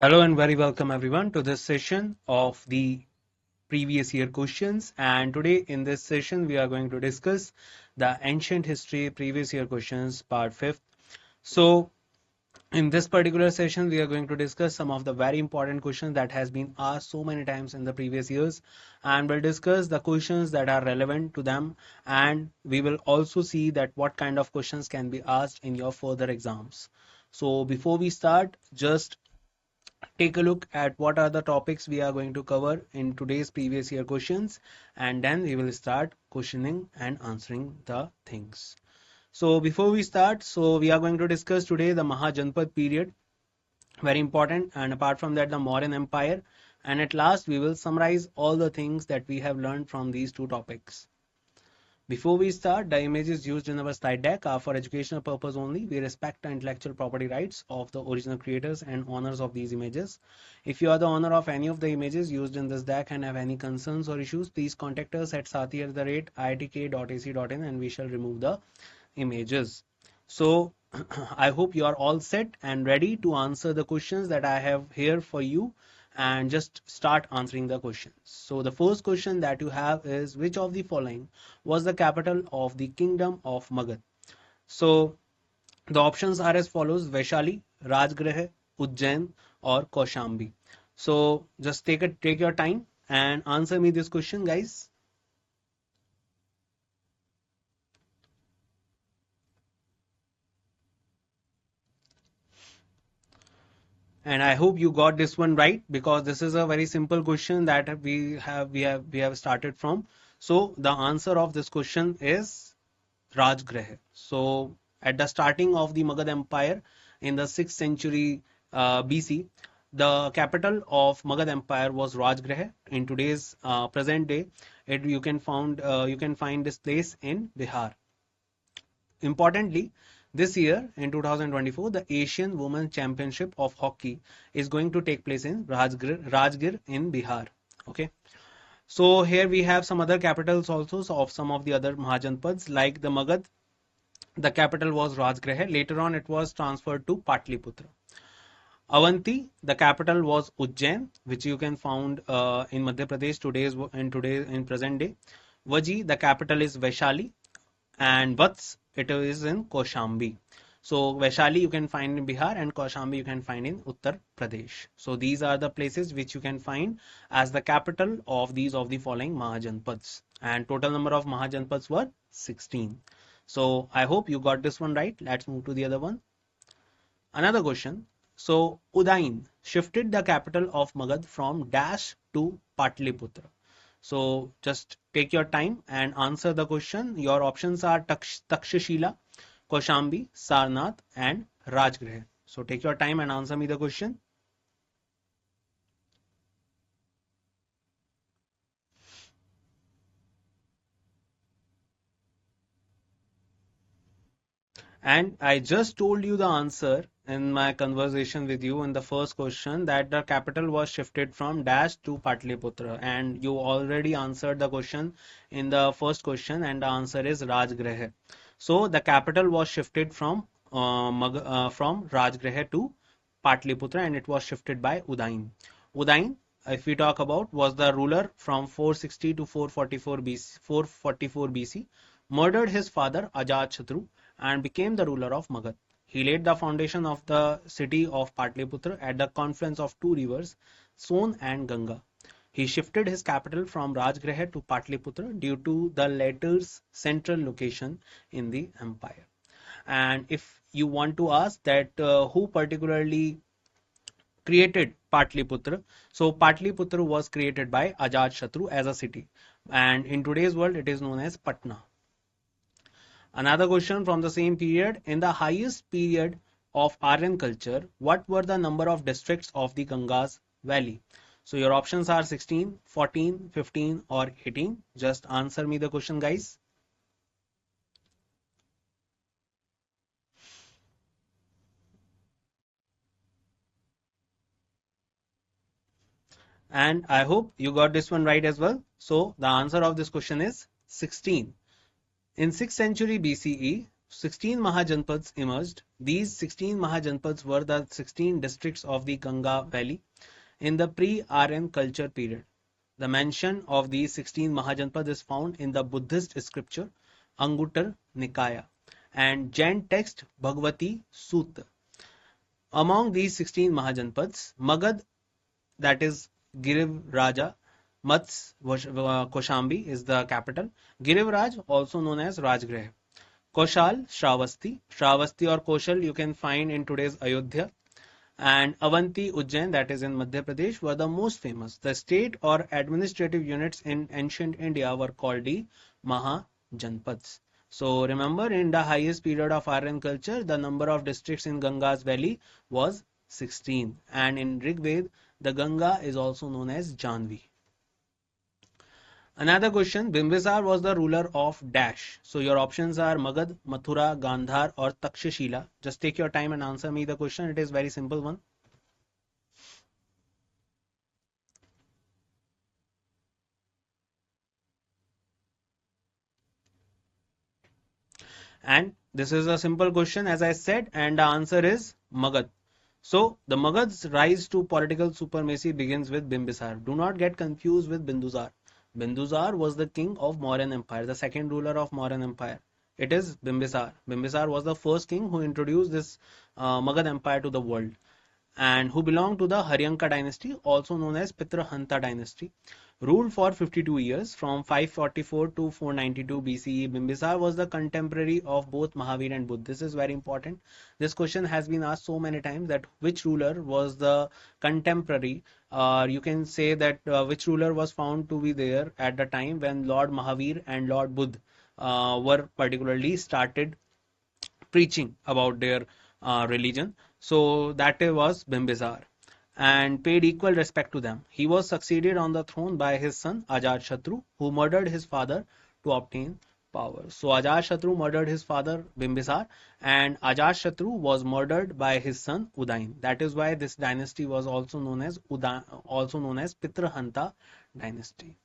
Hello and very welcome everyone to this session of the previous year questions. And today in this session we are going to discuss the ancient history previous year questions part 5. So in this particular session we are going to discuss some of the very important questions that has been asked so many times in the previous years, and we'll discuss the questions that are relevant to them, and we will also see that what kind of questions can be asked in your further exams. So before we start, just take a look at what are the topics we are going to cover in today's previous year questions, and then we will start questioning and answering the things. So before we start, so we are going to discuss today the Mahajanpad period, very important, and apart from that the Mauryan Empire, and at last we will summarize all the things that we have learned from these two topics. Before we start, the images used in our slide deck are for educational purpose only. We respect the intellectual property rights of the original creators and owners of these images. If you are the owner of any of the images used in this deck and have any concerns or issues, please contact us at sathee@iitk.ac.in and we shall remove the images. So I hope you are all set and ready to answer the questions that I have here for you, and just start answering the questions. So the first question that you have is, which of the following was the capital of the kingdom of Magad? So the options are as follows: Vaishali, Rajgrah, Ujjain or Kaushambi. So just take your time and answer me this question, guys. And I hope you got this one right, because this is a very simple question that we have started from. So the answer of this question is Rajgrah. So at the starting of the Magad Empire in the 6th century BC, the capital of Magad Empire was Rajgrah. In today's present day, you can find this place in Bihar. Importantly, this year in 2024, the Asian Women's Championship of Hockey is going to take place in Rajgir in Bihar. Okay. So here we have some other capitals also of some of the other Mahajanpads, like the Magad. The capital was Rajgrah. Later on, it was transferred to Patliputra. Avanti, the capital was Ujjain, which you can find in Madhya Pradesh in present day. Vaji, the capital is Vaishali, and Vats, it is in Kaushambi. So Vaishali you can find in Bihar and Kaushambi you can find in Uttar Pradesh. So these are the places which you can find as the capital of the following Mahajanpads. And total number of Mahajanpads were 16. So I hope you got this one right. Let's move to the other one. Another question. So Udain shifted the capital of Magad from Dash to Patliputra. So just take your time and answer the question. Your options are Takshashila, Kaushambi, Sarnath and Rajgrah. So take your time and answer me the question. And I just told you the answer in my conversation with you in the first question, that the capital was shifted from Dash to Patliputra, and you already answered the question in the first question, and the answer is Rajgrah. So the capital was shifted from Rajgrah to Patliputra, and it was shifted by Udain. Udain, if we talk about, was the ruler from 460 to 444 BC, murdered his father Ajat and became the ruler of Magad. He laid the foundation of the city of Patliputra at the confluence of two rivers, Son and Ganga. He shifted his capital from Rajgrah to Patliputra due to the latter's central location in the empire. And if you want to ask that who particularly created Patliputra, so Patliputra was created by Ajat as a city, and in today's world it is known as Patna. Another question from the same period: in the highest period of Aryan culture, what were the number of districts of the Ganga's valley? So your options are 16, 14, 15 or 18. Just answer me the question, guys. And I hope you got this one right as well. So the answer of this question is 16. In 6th century BCE, 16 Mahajanpads emerged. These 16 Mahajanpads were the 16 districts of the Ganga Valley in the pre-Aryan culture period. The mention of these 16 Mahajanpads is found in the Buddhist scripture Anguttara Nikaya and Jain text Bhagavati Sutta. Among these 16 Mahajanpads, Magad, that is Girivraja, Mats Koshambi is the capital. Girivraj, also known as Rajgreh. Koshal, Shravasti. Shravasti or Koshal you can find in today's Ayodhya. And Avanti, Ujjain, that is in Madhya Pradesh, were the most famous. The state or administrative units in ancient India were called the Mahajanpads. So remember, in the highest period of Aryan culture, the number of districts in Ganga's valley was 16. And in Rig Veda, the Ganga is also known as Janvi. Another question, Bimbisar was the ruler of Dash. So your options are Magad, Mathura, Gandhar or Takshashila. Just take your time and answer me the question. It is very simple one. And this is a simple question as I said, and the answer is Magad. So the Magad's rise to political supremacy begins with Bimbisar. Do not get confused with Bindusar. Bindusar was the king of Mauryan Empire, the second ruler of Mauryan Empire. It is Bimbisar. Bimbisar was the first king who introduced this Magad Empire to the world, and who belonged to the Haryanka dynasty, also known as Pitrahanta dynasty. Ruled for 52 years from 544 to 492 BCE. Bimbisar was the contemporary of both Mahavir and Buddha. This is very important. This question has been asked so many times, that which ruler was the contemporary, or you can say that which ruler was found to be there at the time when Lord Mahavir and Lord Buddha were particularly started preaching about their religion. So that was Bimbisar, and paid equal respect to them. He was succeeded on the throne by his son Ajatashatru, who murdered his father to obtain power. So Ajatashatru murdered his father Bimbisar, and Ajatashatru was murdered by his son Udayin. That is why this dynasty was also known as Pitrahanta dynasty.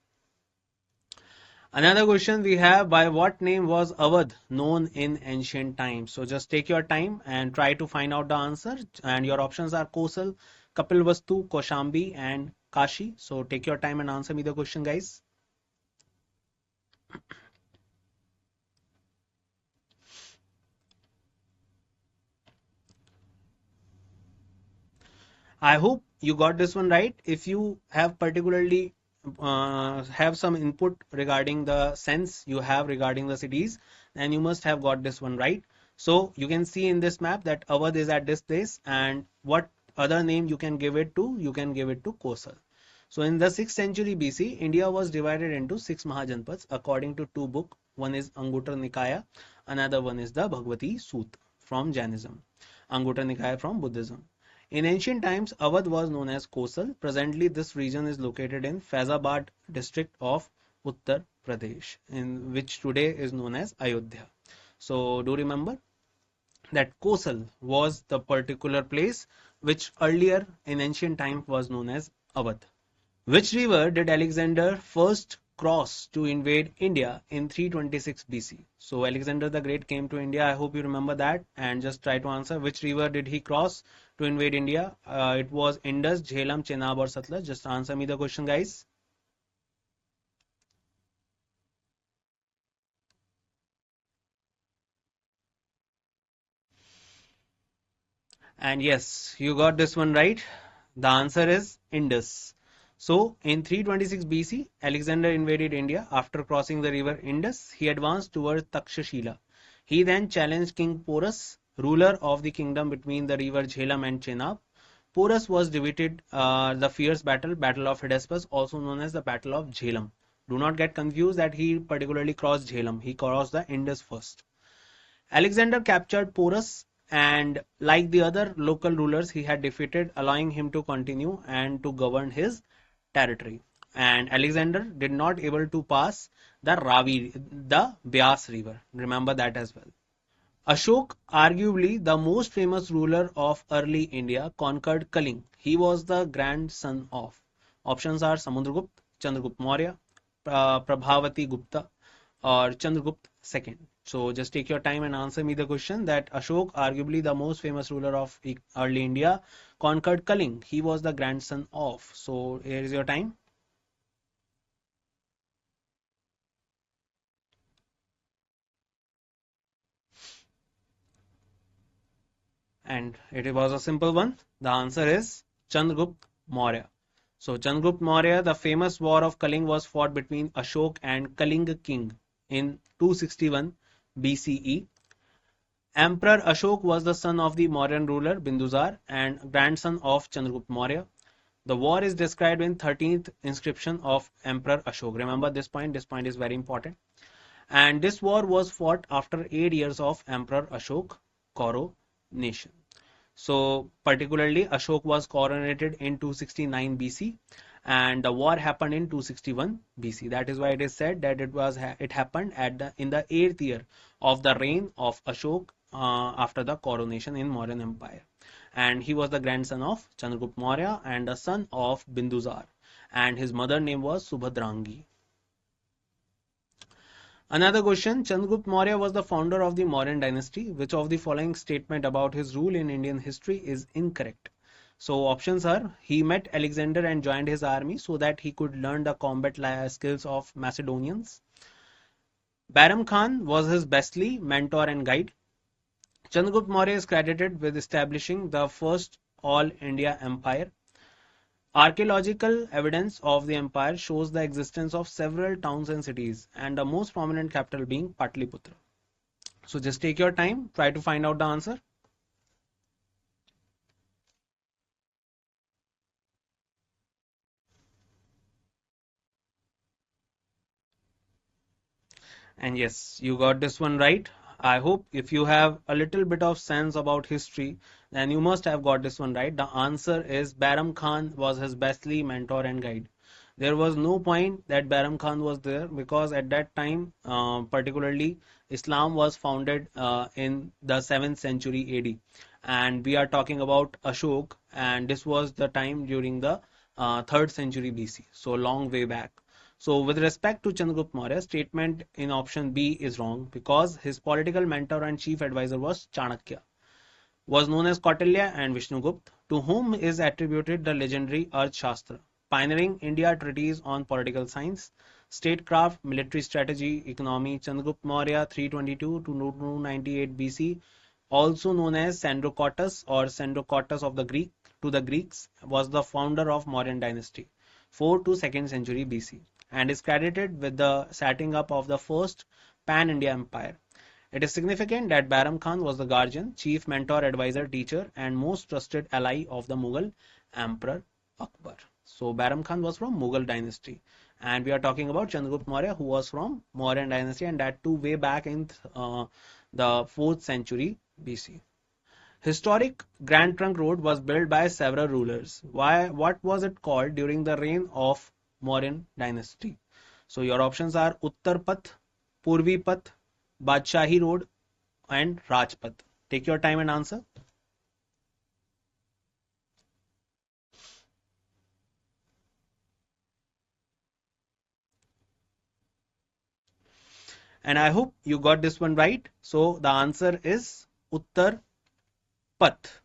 Another question we have, by what name was Awadh known in ancient times? So just take your time and try to find out the answer. And your options are Kosal, Kapilvastu, Koshambi and Kashi. So take your time and answer me the question, guys. I hope you got this one right. If you have particularly have some input regarding the sense you have regarding the cities, then you must have got this one right. So you can see in this map that Awadh is at this place, and what other name you can give it to? You can give it to Kosal. So in the 6th century BC, India was divided into 6 Mahajanpads according to two books. One is Anguttara Nikaya, another one is the Bhagavati Sutta from Jainism, Anguttara Nikaya from Buddhism. In ancient times, Awadh was known as Kosal. Presently, this region is located in Faizabad district of Uttar Pradesh, in which today is known as Ayodhya. So do remember that Kosal was the particular place which earlier in ancient times was known as Awadh. Which river did Alexander first cross to invade India in 326 BC? So Alexander the Great came to India. I hope you remember that, and just try to answer which river did he cross to invade India. It was Indus, Jhelum, Chenab or Satluj. Just answer me the question, guys. And yes, you got this one right. The answer is Indus. So in 326 BC, Alexander invaded India. After crossing the river Indus, he advanced towards Takshashila. He then challenged King Porus, ruler of the kingdom between the river Jhelum and Chenab. Porus was defeated the fierce Battle of Hydaspes, also known as the Battle of Jhelum. Do not get confused that he particularly crossed Jhelum. He crossed the Indus first. Alexander captured Porus, and like the other local rulers he had defeated, allowing him to continue and to govern his territory. And Alexander did not able to pass the Beas river. Remember that as well. Ashok, arguably the most famous ruler of early India, conquered Kaling. He was the grandson of. Options are Samudragupta, Chandragupta Maurya, Prabhavati Gupta, or Chandragupta II. So just take your time and answer me the question that Ashok, arguably the most famous ruler of early India, conquered Kaling. He was the grandson of. So here is your time. And it was a simple one. The answer is Chandragupta Maurya. So Chandragupta Maurya, the famous war of Kaling was fought between Ashok and Kalinga king in 261 BCE. Emperor Ashok was the son of the Mauryan ruler Bindusar and grandson of Chandragupta Maurya. The war is described in 13th inscription of Emperor Ashok. Remember this point. This point is very important. And this war was fought after 8 years of Emperor Ashok coronation. So particularly Ashok was coronated in 269 BC and the war happened in 261 BC. That is why it is said that it happened in the 8th year of the reign of Ashok after the coronation in Mauryan Empire. And he was the grandson of Chandragupta Maurya and the son of Bindusar. And his mother name was Subhadrangi. Another question, Chandragupta Maurya was the founder of the Mauryan dynasty. Which of the following statement about his rule in Indian history is incorrect? So options are, he met Alexander and joined his army so that he could learn the combat skills of Macedonians. Baram Khan was his bestly mentor and guide. Chandragupta Maurya is credited with establishing the first all India empire. Archaeological evidence of the empire shows the existence of several towns and cities, and the most prominent capital being Patliputra. So just take your time, try to find out the answer. And yes, you got this one right. I hope if you have a little bit of sense about history, then you must have got this one right. The answer is Baram Khan was his bestly mentor and guide. There was no point that Baram Khan was there because at that time, particularly, Islam was founded in the 7th century AD. And we are talking about Ashok, and this was the time during the 3rd century BC, so long way back. So with respect to Chandragupta Maurya, statement in option B is wrong because his political mentor and chief advisor was Chanakya, was known as Kautilya and Vishnugupta, to whom is attributed the legendary Arthashastra, pioneering India treatise on political science, statecraft, military strategy, economy. Chandragupta Maurya 322 to 298 BC, also known as Sandrocotus or Sandrocotus of the Greek to the Greeks, was the founder of Mauryan dynasty, 4 to 2nd century BC, and is credited with the setting up of the first pan-India empire. It is significant that Baram Khan was the guardian, chief mentor, advisor, teacher, and most trusted ally of the Mughal Emperor Akbar. So Baram Khan was from Mughal dynasty, and we are talking about Chandragupta Maurya, who was from Mauryan dynasty, and that too way back in the 4th century BC. Historic Grand Trunk Road was built by several rulers. Why? What was it called during the reign of Mauryan dynasty? So your options are Uttar Path, Purvi Path, Badshahi Road, and Rajpath. Take your time and answer. And I hope you got this one right. So the answer is Uttar Path.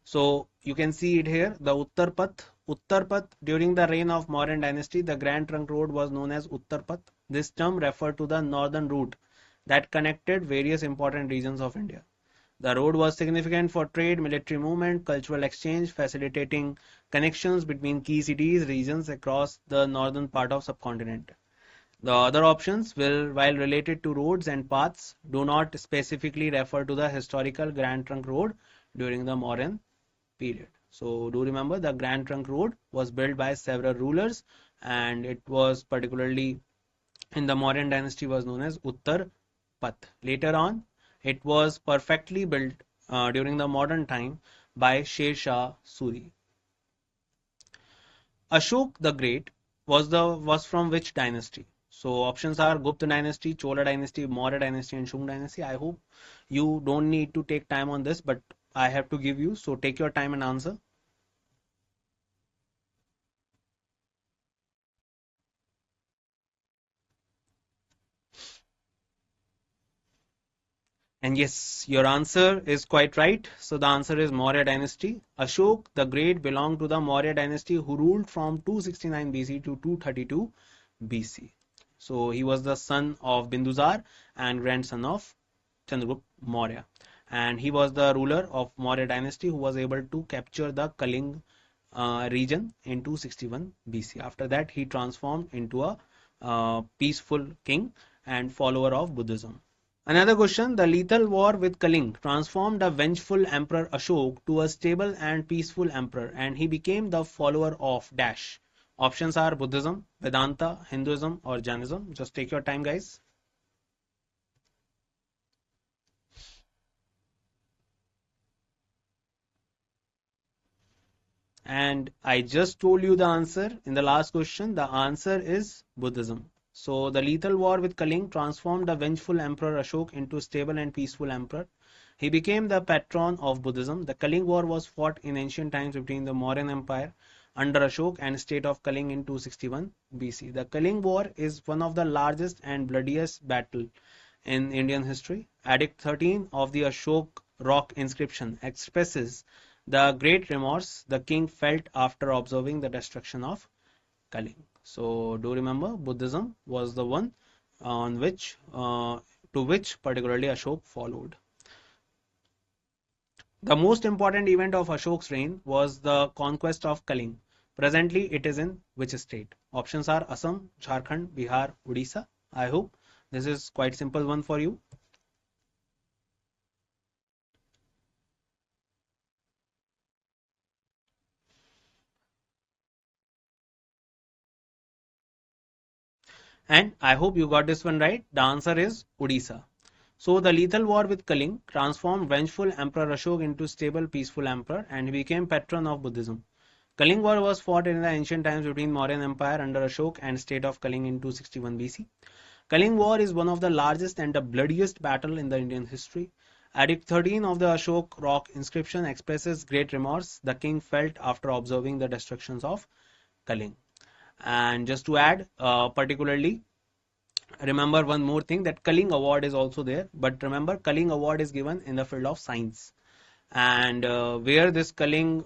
So you can see it here, the Uttar Path. Uttar Path, during the reign of Mauryan dynasty, the Grand Trunk Road was known as Uttar Path. This term referred to the northern route that connected various important regions of India. The road was significant for trade, military movement, cultural exchange, facilitating connections between key cities, regions across the northern part of subcontinent. The other options will, while related to roads and paths, do not specifically refer to the historical Grand Trunk Road during the Mauryan period. So do remember the Grand Trunk Road was built by several rulers and it was particularly in the Mauryan dynasty was known as Uttar Path. Later on, it was perfectly built during the modern time by Sher Shah Suri. Ashok the Great was from which dynasty? So options are Gupta dynasty, Chola dynasty, Maurya dynasty, and Shung dynasty. I hope you don't need to take time on this, but I have to give you. So take your time and answer. And yes, your answer is quite right. So the answer is Maurya dynasty. Ashok the Great belonged to the Maurya dynasty who ruled from 269 BC to 232 BC. So he was the son of Bindusar and grandson of Chandragupta Maurya. And he was the ruler of Maurya dynasty who was able to capture the Kaling region in 261 BC. After that, he transformed into a peaceful king and follower of Buddhism. Another question, the lethal war with Kaling transformed the vengeful emperor Ashok to a stable and peaceful emperor, and he became the follower of Dash. Options are Buddhism, Vedanta, Hinduism, or Jainism. Just take your time, guys. And I just told you the answer in the last question. The answer is Buddhism. So the lethal war with Kaling transformed the vengeful emperor Ashok into stable and peaceful emperor. He became the patron of Buddhism. The Kaling War was fought in ancient times between the Mauryan Empire under Ashok and state of Kaling in 261 BC. The Kaling War is one of the largest and bloodiest battle in Indian history. Edict 13 of the Ashok rock inscription expresses the great remorse the king felt after observing the destruction of Kaling. So do remember Buddhism was the one on which to which particularly Ashok followed. The most important event of Ashok's reign was the conquest of Kaling. Presently, it is in which state? Options are Assam, Jharkhand, Bihar, Odisha. I hope this is quite simple one for you. And I hope you got this one right. The answer is Odisha. So the lethal war with Kaling transformed vengeful Emperor Ashok into stable, peaceful emperor, and he became patron of Buddhism. Kaling War was fought in the ancient times between Mauryan Empire under Ashok and state of Kaling in 261 BC. Kaling War is one of the largest and the bloodiest battle in the Indian history. Edict 13 of the Ashok rock inscription expresses great remorse the king felt after observing the destructions of Kaling. And just to add, particularly, remember one more thing that Kaling Award is also there. But remember, Kaling Award is given in the field of science. And where this Kaling,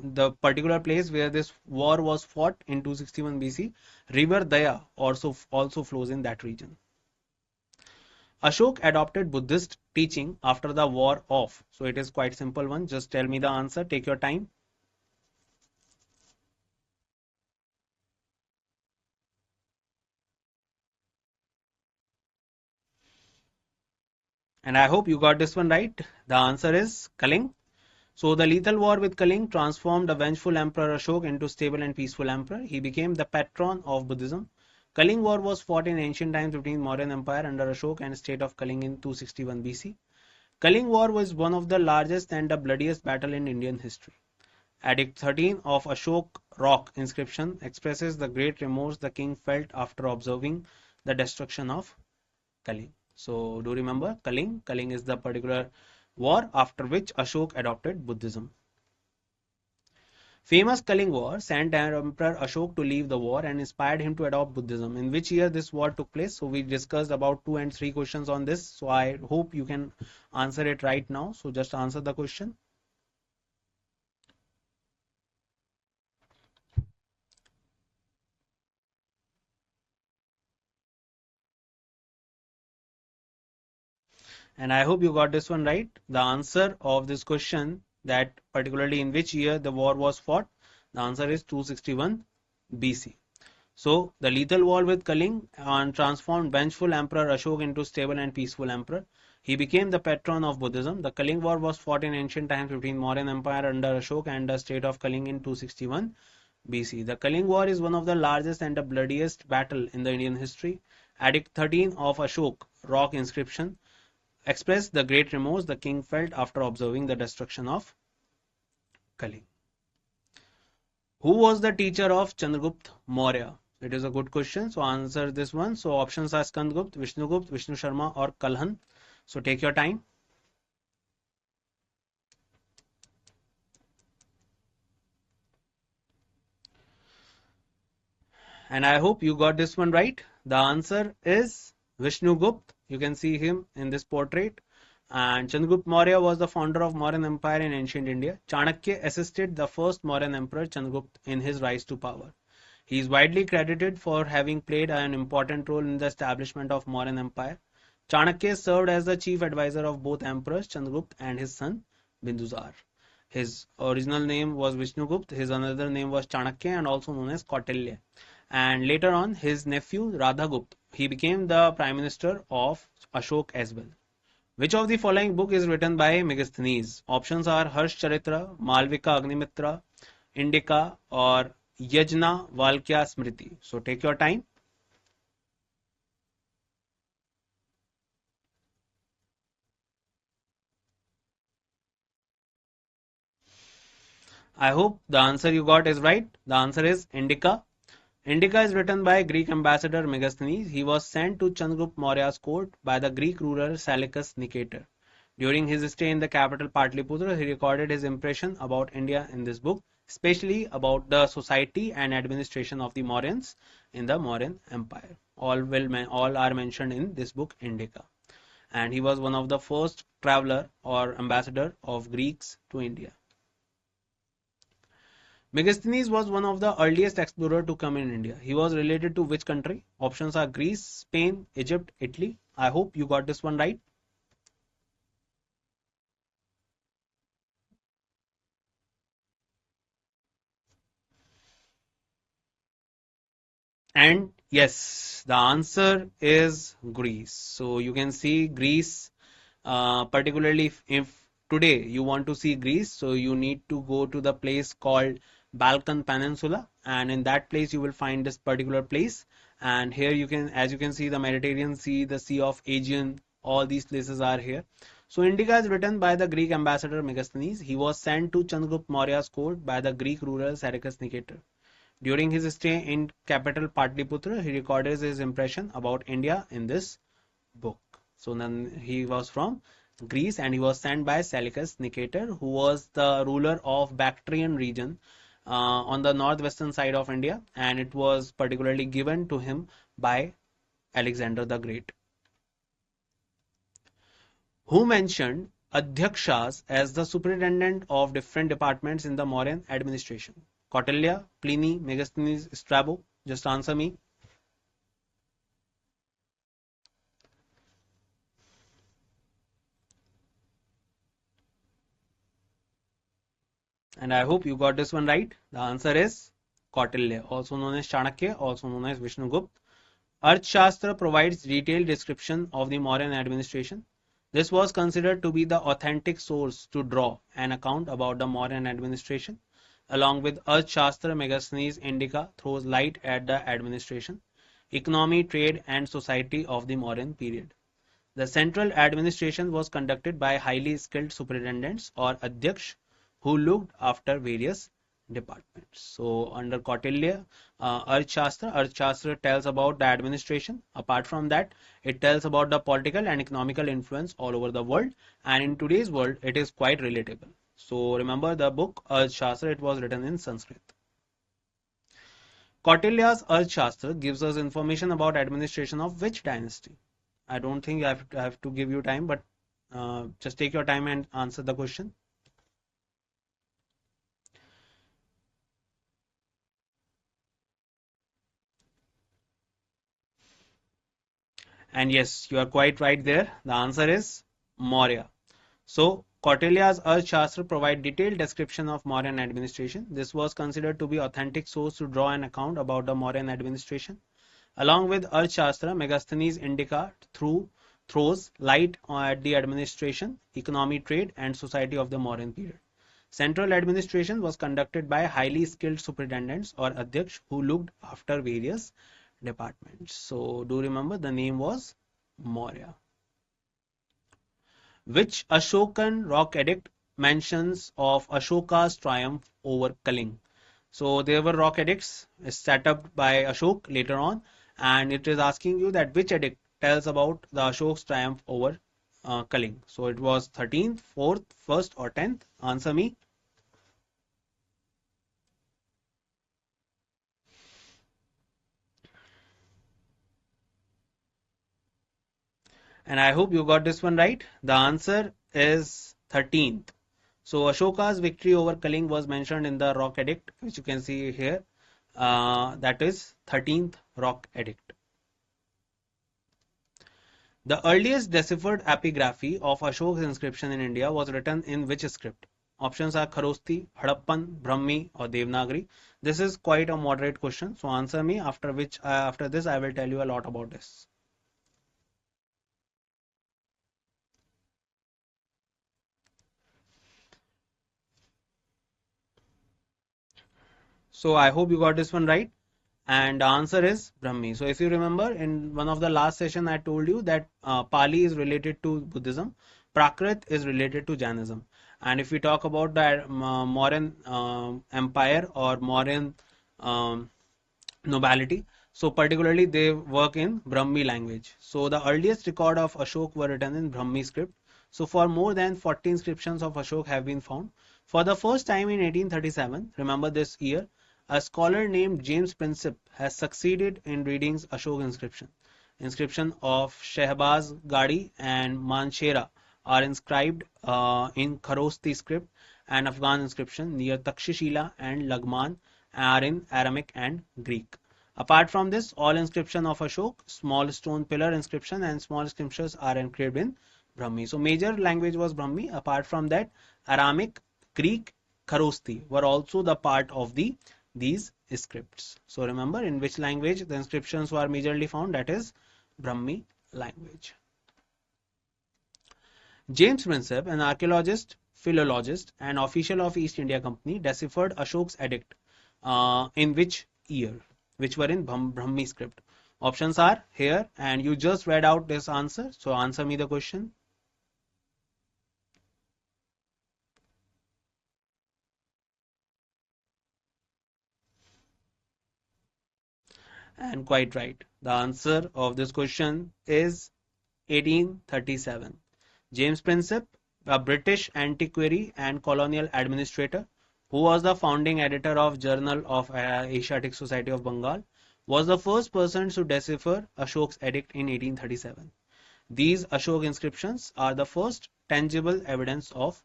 the particular place where this war was fought in 261 BC, River Daya also flows in that region. Ashok adopted Buddhist teaching after the war of. So it is quite simple one. Just tell me the answer. Take your time. And I hope you got this one right. The answer is Kaling. So the lethal war with Kaling transformed the vengeful Emperor Ashok into stable and peaceful emperor. He became the patron of Buddhism. Kaling War was fought in ancient times between Mauryan Empire under Ashok and state of Kaling in 261 BC. Kaling War was one of the largest and the bloodiest battle in Indian history. Edict 13 of Ashok rock inscription expresses the great remorse the king felt after observing the destruction of Kaling. So do remember Kaling. Kaling is the particular war after which Ashok adopted Buddhism. Famous Kaling War sent Emperor Ashok to leave the war and inspired him to adopt Buddhism. In which year this war took place? So we discussed about 2 and 3 questions on this. So I hope you can answer it right now. So just answer the question. And I hope you got this one right. The answer of this question, that particularly in which year the war was fought, the answer is 261 BC. So the lethal war with Kaling transformed vengeful Emperor Ashok into stable and peaceful emperor. He became the patron of Buddhism. The Kaling War was fought in ancient times between Mauryan Empire under Ashok and the state of Kaling in 261 BC. The Kaling War is one of the largest and the bloodiest battle in the Indian history. Edict 13 of Ashok rock inscription expressed the great remorse the king felt after observing the destruction of Kaling. Who was the teacher of Chandragupta Maurya? It is a good question. So answer this one. So options are Skandgupt, Vishnugupt, Vishnu Sharma, or Kalhan. So take your time. And I hope you got this one right. The answer is Vishnugupt. You can see him in this portrait. And Chandragupta Maurya was the founder of Mauryan Empire in ancient India. Chanakya assisted the first Mauryan emperor Chandragupta in his rise to power. He is widely credited for having played an important role in the establishment of Mauryan Empire. Chanakya served as the chief advisor of both emperors Chandragupta and his son Bindusar. His original name was Vishnugupta, his another name was Chanakya and also known as Kautilya. And later on, his nephew Radhagupta, he became the prime minister of Ashok as well. Which of the following book is written by Megasthenes? Options are Harsh Charitra, Malvika Agnimitra, Indica, or Yajna Valkya Smriti. So take your time. I hope the answer you got is right. The answer is Indica. Indica is written by Greek ambassador Megasthenes. He was sent to Chandragupta Maurya's court by the Greek ruler Seleucus Nicator. During his stay in the capital Patliputra, he recorded his impression about India in this book, especially about the society and administration of the Mauryans in the Mauryan Empire. All are mentioned in this book Indica. And he was one of the first traveler or ambassador of Greeks to India. Megasthenes was one of the earliest explorers to come in India. He was related to which country? Options are Greece, Spain, Egypt, Italy. I hope you got this one right. And yes, the answer is Greece. So you can see Greece, particularly if today you want to see Greece, so you need to go to the place called Balkan Peninsula, and in that place you will find this particular place. And here you can, as you can see, the Mediterranean Sea, the Sea of Aegean, all these places are here. So Indica is written by the Greek ambassador Megasthenes. He was sent to Chandragupta Maurya's court by the Greek ruler Seleucus Nicator. During his stay in capital Patliputra, he recorded his impression about India in this book. So then he was from Greece and he was sent by Seleucus Nicator, who was the ruler of Bactrian region on the northwestern side of India, and it was particularly given to him by Alexander the Great, who mentioned Adhyakshas as the superintendent of different departments in the Mauryan administration. Kautilya, Pliny, Megasthenes, Strabo. Just answer me. And I hope you got this one right. The answer is Kautilya, also known as Chanakya, also known as Vishnugupta. Arthashastra provides detailed description of the Mauryan administration. This was considered to be the authentic source to draw an account about the Mauryan administration. Along with Arthashastra, Megasthenes Indica throws light at the administration, economy, trade, and society of the Mauryan period. The central administration was conducted by highly skilled superintendents or adhyaksh who looked after various departments. So under Kautilya, Arthashastra tells about the administration. Apart from that, it tells about the political and economical influence all over the world. And in today's world, it is quite relatable. So remember the book Arthashastra, it was written in Sanskrit. Kautilya's Arthashastra gives us information about administration of which dynasty? I don't think I have to give you time, but just take your time and answer the question. And yes, you are quite right there. The answer is Maurya. So, Kautilya's Arthashastra provide detailed description of Mauryan administration. This was considered to be authentic source to draw an account about the Mauryan administration. Along with Arthashastra, Megasthenes Indica throws light at the administration, economy, trade, and society of the Mauryan period. Central administration was conducted by highly skilled superintendents or adhyaksh who looked after various departments. So do remember the name was Maurya. Which Ashokan rock edict mentions of Ashoka's triumph over Kaling? So there were rock edicts set up by Ashok later on, and it is asking you that which edict tells about the Ashok's triumph over Kaling. So it was 13th, 4th, 1st, or 10th. Answer me. And I hope you got this one right. The answer is 13th. So Ashoka's victory over Kaling was mentioned in the Rock Edict, which you can see here. That is 13th Rock Edict. The earliest deciphered epigraphy of Ashok's inscription in India was written in which script? Options are Kharosti, Hadappan, Brahmi, or Devanagari. This is quite a moderate question, so answer me. After this, I will tell you a lot about this. So I hope you got this one right. And the answer is Brahmi. So if you remember, in one of the last session, I told you that Pali is related to Buddhism, Prakrit is related to Jainism. And if we talk about the Mauryan Empire or Mauryan um, nobility, so particularly they work in Brahmi language. So the earliest record of Ashok were written in Brahmi script. So for more than 40 inscriptions of Ashok have been found. For the first time in 1837, remember this year, a scholar named James Princip has succeeded in reading Ashok inscription. Inscription of Shehbaz Gadi and Manshera are inscribed in Kharosti script, and Afghan inscription near Takshashila and Lagman are in Aramaic and Greek. Apart from this, all inscription of Ashok, small stone pillar inscription and small scriptures are engraved in Brahmi. So major language was Brahmi. Apart from that, Aramaic, Greek, Kharosti were also the part of these scripts. So remember in which language the inscriptions were majorly found, that is Brahmi language. James Princip, an archaeologist, philologist, and official of East India Company, deciphered Ashok's edict in which year? Which were in Brahmi script. Options are here, and you just read out this answer. So answer me the question. And quite right. The answer of this question is 1837. James Princip, a British antiquary and colonial administrator, who was the founding editor of Journal of Asiatic Society of Bengal, was the first person to decipher Ashok's edict in 1837. These Ashok inscriptions are the first tangible evidence of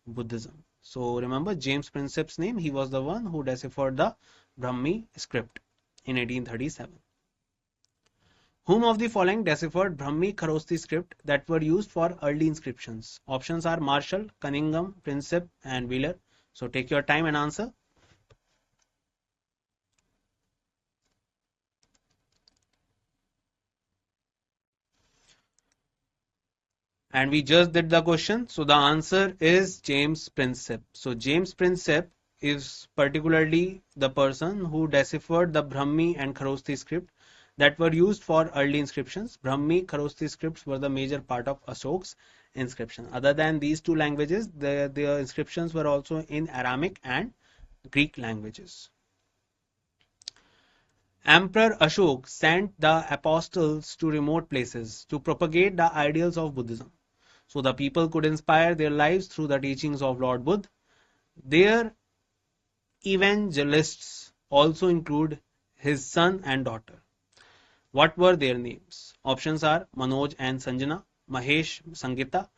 Buddhism. So remember James Princip's name, he was the one who deciphered the Brahmi script in 1837. Whom of the following deciphered Brahmi Kharosti script that were used for early inscriptions? Options are Marshall, Cunningham, Princip, and Wheeler. So take your time and answer. And we just did the question. So the answer is James Princip. So James Princip is particularly the person who deciphered the Brahmi and Kharosti script that were used for early inscriptions. Brahmi, Kharosti scripts were the major part of Ashok's inscription. Other than these two languages, the inscriptions were also in Aramaic and Greek languages. Emperor Ashok sent the apostles to remote places to propagate the ideals of Buddhism, so the people could inspire their lives through the teachings of Lord Buddha. Their evangelists also include his son and daughter. What were their names? Options are Manoj and Sanjana, Mahesh Sangita,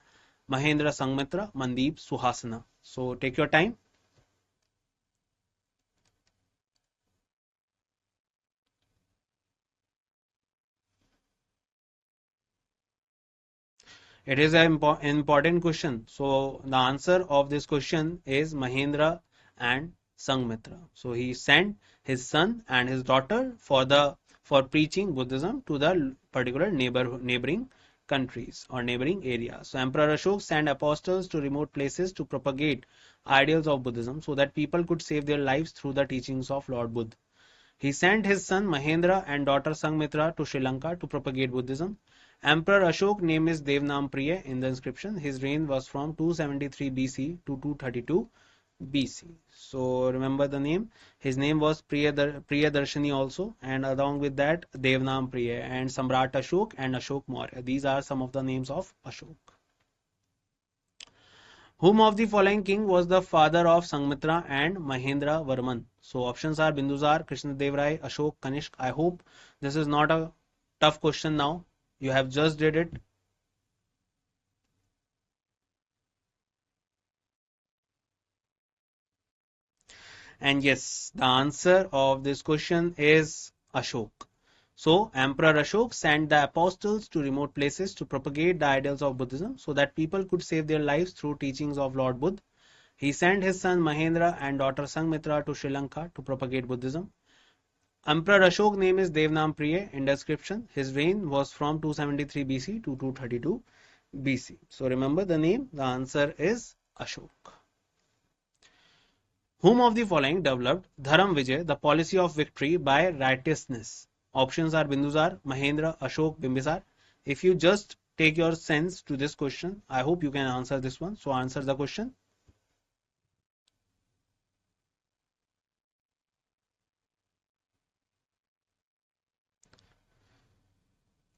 Mahendra Sangmitra, Mandeep Suhasana. So take your time. It is an important question. So the answer of this question is Mahendra and Sangmitra. So he sent his son and his daughter for preaching Buddhism to the particular neighboring countries or neighboring areas. So Emperor Ashok sent apostles to remote places to propagate ideals of Buddhism so that people could save their lives through the teachings of Lord Buddha. He sent his son Mahendra and daughter Sangmitra to Sri Lanka to propagate Buddhism. Emperor Ashok name is Devnampriya in the inscription. His reign was from 273 BC to 232 BC. So remember the name. His name was Priyadarshini also, and along with that Devnampriya and Samrat Ashok and Ashok Maurya. These are some of the names of Ashok. Whom of the following king was the father of Sangmitra and Mahendra Varman? So options are Bindusar, Krishnadev Rai, Ashok, Kanishk. I hope this is not a tough question now. You have just did it. And yes, the answer of this question is Ashok. So, Emperor Ashok sent the apostles to remote places to propagate the ideals of Buddhism so that people could save their lives through teachings of Lord Buddha. He sent his son Mahendra and daughter Sangmitra to Sri Lanka to propagate Buddhism. Emperor Ashok's name is Devnam-Priya in description. His reign was from 273 BC to 232 BC. So remember the name. The answer is Ashok. Whom of the following developed Dharam Vijay, the policy of victory by righteousness? Options are Bindusar, Mahendra, Ashok, Bimbisar. If you just take your sense to this question, I hope you can answer this one. So answer the question.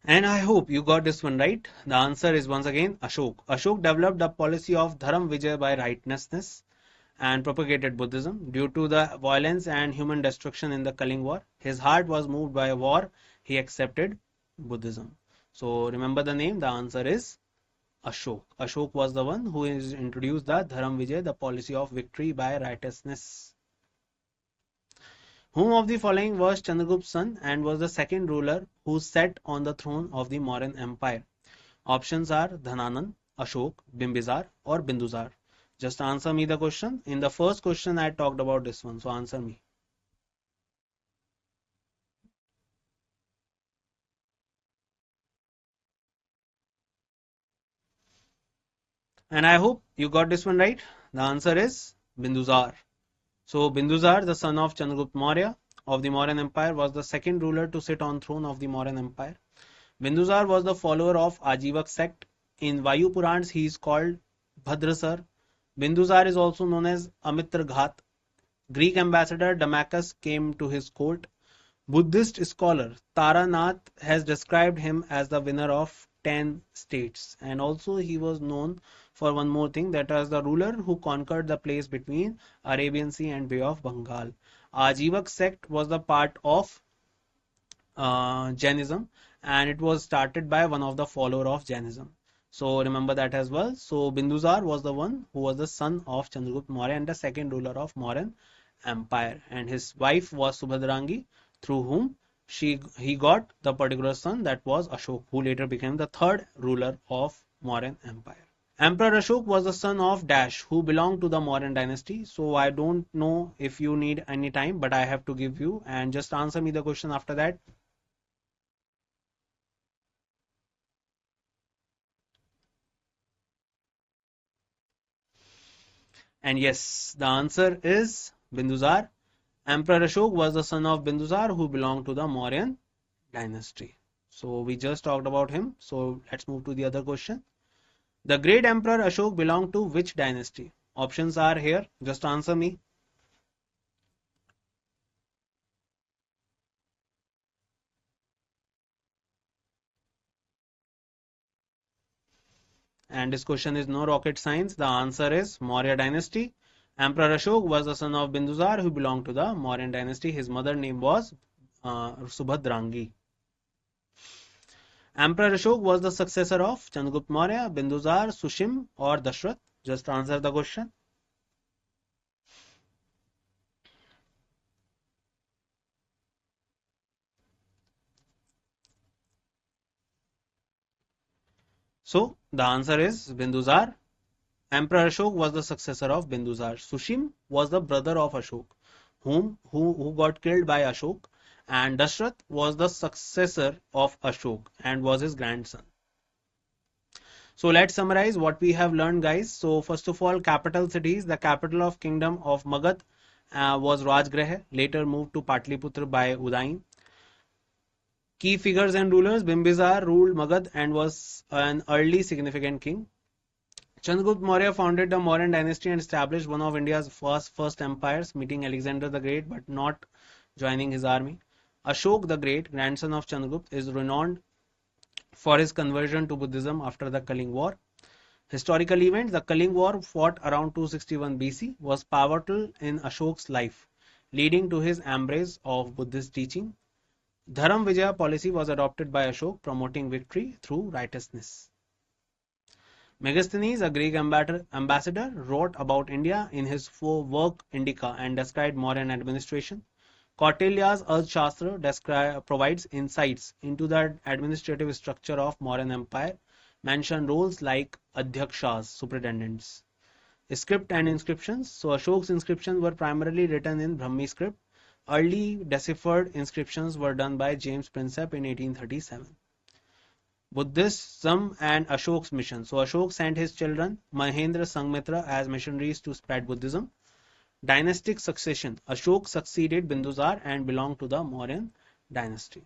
And I hope you got this one right. The answer is once again Ashok. Ashok developed the policy of Dharam Vijay by righteousness and propagated Buddhism. Due to the violence and human destruction in the Kaling War, his heart was moved by war. He accepted Buddhism. So remember the name. The answer is Ashok. Ashok was the one who is introduced the Dharam Vijay, the policy of victory by righteousness. Whom of the following was Chandragupta's son and was the second ruler who sat on the throne of the Mauryan Empire? Options are Dhananand, Ashok, Bimbisar or Bindusar. Just answer me the question. In the first question I talked about this one, so answer me. And I hope you got this one right. The answer is Bindusar. So Bindusar, the son of Chandragupta Maurya of the Mauryan Empire, was the second ruler to sit on throne of the Mauryan Empire. Bindusar was the follower of Ajivak sect. In Vayu Purans, he is called Bhadrasar. Bindusar is also known as Amitra Ghat. Greek ambassador Damachus came to his court. Buddhist scholar Taranath has described him as the winner of 10 states, and also he was known for one more thing, that was the ruler who conquered the place between Arabian Sea and Bay of Bengal. Ajivak sect was the part of Jainism, and it was started by one of the follower of Jainism. So remember that as well. So Bindusar was the one who was the son of Chandragupta Maurya and the second ruler of Mauryan Empire, and his wife was Subhadrangi, through whom he got the particular son, that was Ashok, who later became the third ruler of Mauryan Empire. Emperor Ashok was the son of Dash, who belonged to the Mauryan dynasty. So I don't know if you need any time, but I have to give you, and just answer me the question after that. And yes, the answer is Bindusar. Emperor Ashok was the son of Bindusar, who belonged to the Mauryan dynasty. So we just talked about him. So let's move to the other question. The great Emperor Ashok belonged to which dynasty? Options are here. Just answer me. And this question is no rocket science. The answer is Maurya dynasty. Emperor Ashok was the son of Bindusar, who belonged to the Mauryan dynasty. His mother name was Subhadrangi. Emperor Ashok was the successor of Chandragupta Maurya, Bindusar, Sushim or Dashrath. Just answer the question. So the answer is Bindusar. Emperor Ashok was the successor of Bindusar. Sushim was the brother of Ashok, who got killed by Ashok, and Dashrath was the successor of Ashok and was his grandson. So let's summarize what we have learned, guys. So first of all, capital cities. The capital of kingdom of Magad was Rajgriha, later moved to Patliputra by Udayin. Key figures and rulers. Bimbisar ruled Magad and was an early significant king. Chandragupta Maurya founded the Mauryan dynasty and established one of India's first empires, meeting Alexander the Great but not joining his army. Ashok the Great, grandson of Chandragupta, is renowned for his conversion to Buddhism after the Kaling War. Historical event: the Kaling War, fought around 261 BC, was pivotal in Ashok's life, leading to his embrace of Buddhist teaching. Dharam Vijaya policy was adopted by Ashok, promoting victory through righteousness. Megasthenes, a Greek ambassador, wrote about India in his work Indica and described Mauryan administration. Kautilya's Arthashastra provides insights into the administrative structure of Mauryan Empire, mention roles like Adhyakshas, superintendents. Script and inscriptions. So Ashok's inscriptions were primarily written in Brahmi script. Early deciphered inscriptions were done by James Prinsep in 1837. Buddhism and Ashok's mission. So Ashok sent his children Mahendra Sangmitra as missionaries to spread Buddhism. Dynastic succession. Ashok succeeded Bindusar and belonged to the Mauryan dynasty.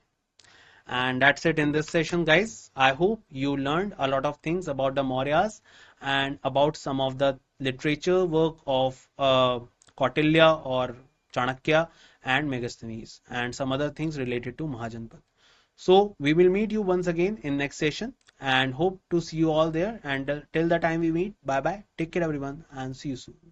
And that's it in this session, guys. I hope you learned a lot of things about the Mauryas and about some of the literature work of Kautilya or Chanakya and Megasthenes and some other things related to Mahajanpad. So we will meet you once again in next session and hope to see you all there. And till the time we meet, bye bye. Take care everyone and see you soon.